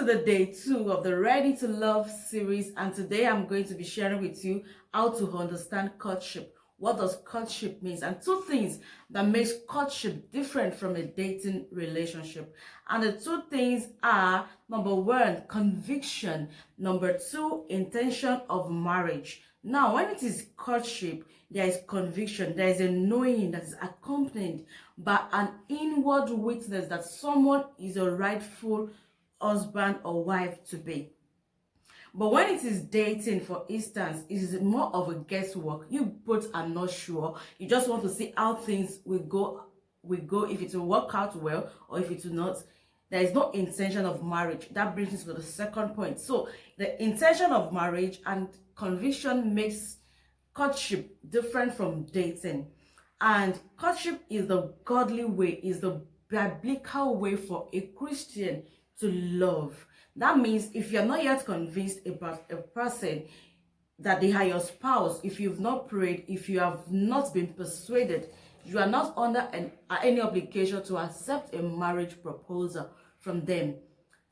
to the day 2 of the Ready to Love series, and today I'm going to be sharing with you how to understand courtship. What does courtship mean? And 2 things that makes courtship different from a dating relationship. And the 2 things are, number 1, conviction. Number 2, intention of marriage. Now, when it is courtship, there is conviction. There is a knowing that is accompanied by an inward witness that someone is a rightful husband or wife to be. But when it is dating, for instance, it is more of a guesswork. You both are not sure. You just want to see how things will go, if it will work out well or if it will not. There is no intention of marriage. That brings us to the second point. So the intention of marriage and conviction makes courtship different from dating. And courtship is the godly way, is the biblical way for a Christian to love. That means if you're not yet convinced about a person that they are your spouse, if you've not prayed, if you have not been persuaded, you are not under any obligation to accept a marriage proposal from them.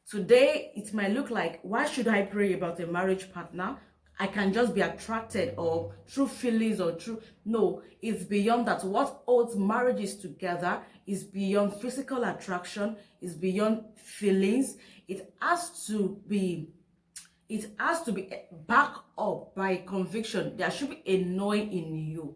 Today, it might look like, why should I pray about a marriage partner? I can just be attracted or through feelings or through... No, it's beyond that. What holds marriages together is beyond physical attraction, is beyond feelings. It has to be backed up by conviction. There should be a knowing in you.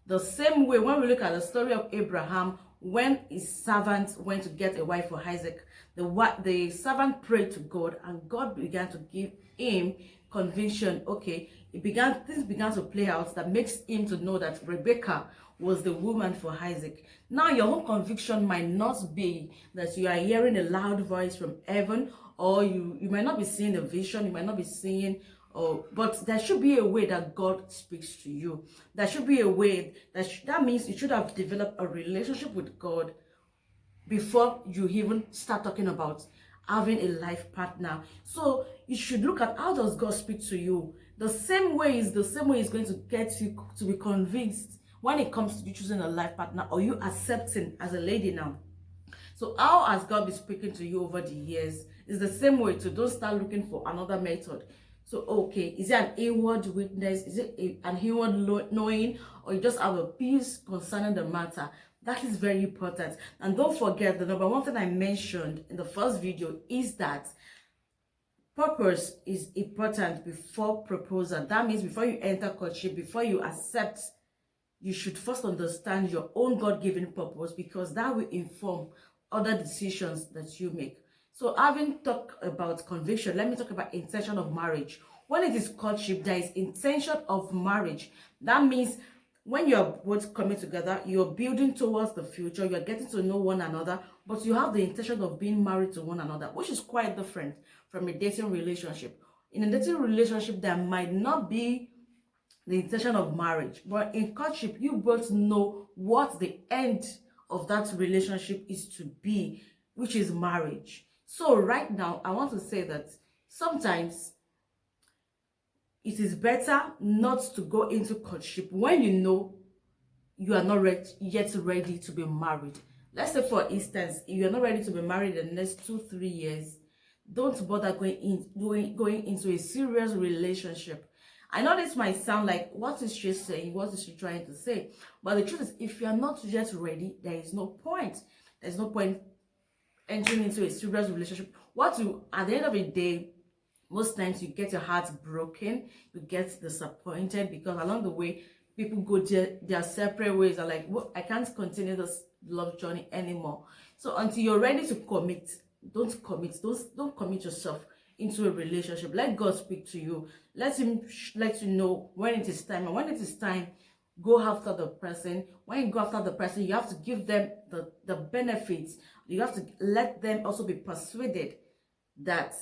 The same way when we look at the story of Abraham, when his servant went to get a wife for Isaac, the servant prayed to God and God began to give him conviction. Okay, things began to play out that makes him to know that Rebecca was the woman for Isaac. Now your own conviction might not be that you are hearing a loud voice from heaven, or you might not be seeing a vision, you might not be seeing, but there should be a way that God speaks to you. There should be a way that means you should have developed a relationship with God before you even start talking about having a life partner. So you should look at, how does God speak to you? The same way is going to get you to be convinced when it comes to you choosing a life partner or you accepting as a lady now. So how has God been speaking to you over the years? It's the same way. So don't start looking for another method. So, okay, is it an inward witness? Is it an inward knowing? Or you just have a peace concerning the matter? That is very important. And don't forget, the number 1 thing I mentioned in the first video is that purpose is important before proposal. That means before you enter courtship, before you accept, you should first understand your own God-given purpose, because that will inform other decisions that you make. So having talked about conviction, let me talk about intention of marriage. When it is courtship, there is intention of marriage. That means when you're both coming together, you're building towards the future, you're getting to know one another, but you have the intention of being married to one another, which is quite different from a dating relationship. In a dating relationship, there might not be the intention of marriage, but in courtship, you both know what the end of that relationship is to be, which is marriage. So right now, I want to say that sometimes it is better not to go into courtship when you know you are not yet ready to be married. Let's say, for instance, if you're not ready to be married in the next 2-3 years, don't bother going into a serious relationship. I know this might sound like, what is she saying? What is she trying to say? But the truth is, if you are not yet ready, there is no point. There's no point entering into a serious relationship. At the end of the day, most times you get your heart broken, you get disappointed, because along the way, people go their separate ways. Are like, well, I can't continue this love journey anymore. So until you're ready to commit, don't commit yourself into a relationship. Let God speak to you. Let him let you know when it is time. And when it is time, go after the person. When you go after the person, you have to give them the benefits. You have to let them also be persuaded that,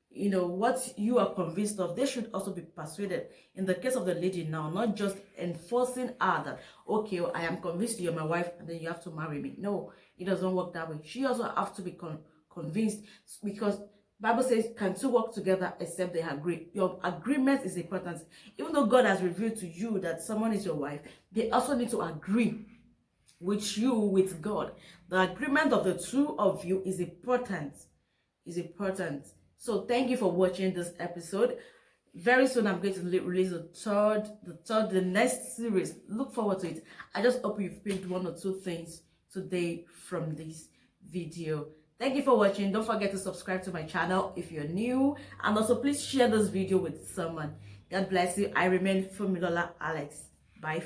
you know, what you are convinced of, they should also be persuaded. In the case of the lady now, not just enforcing her that, okay, I am convinced you're my wife and then you have to marry me. No, it doesn't work that way. She also have to be convinced, because Bible says, can 2 work together except they agree? Your agreement is important. Even though God has revealed to you that someone is your wife, they also need to agree with you, with God. The agreement of the 2 of you is important. So thank you for watching this episode. Very soon I'm going to release the next series. Look forward to it. I just hope you've picked one or two things today from this video. Thank you for watching. Don't forget to subscribe to my channel if you're new, and also please share this video with someone. God bless you. I remain Fumilola Alex. Bye.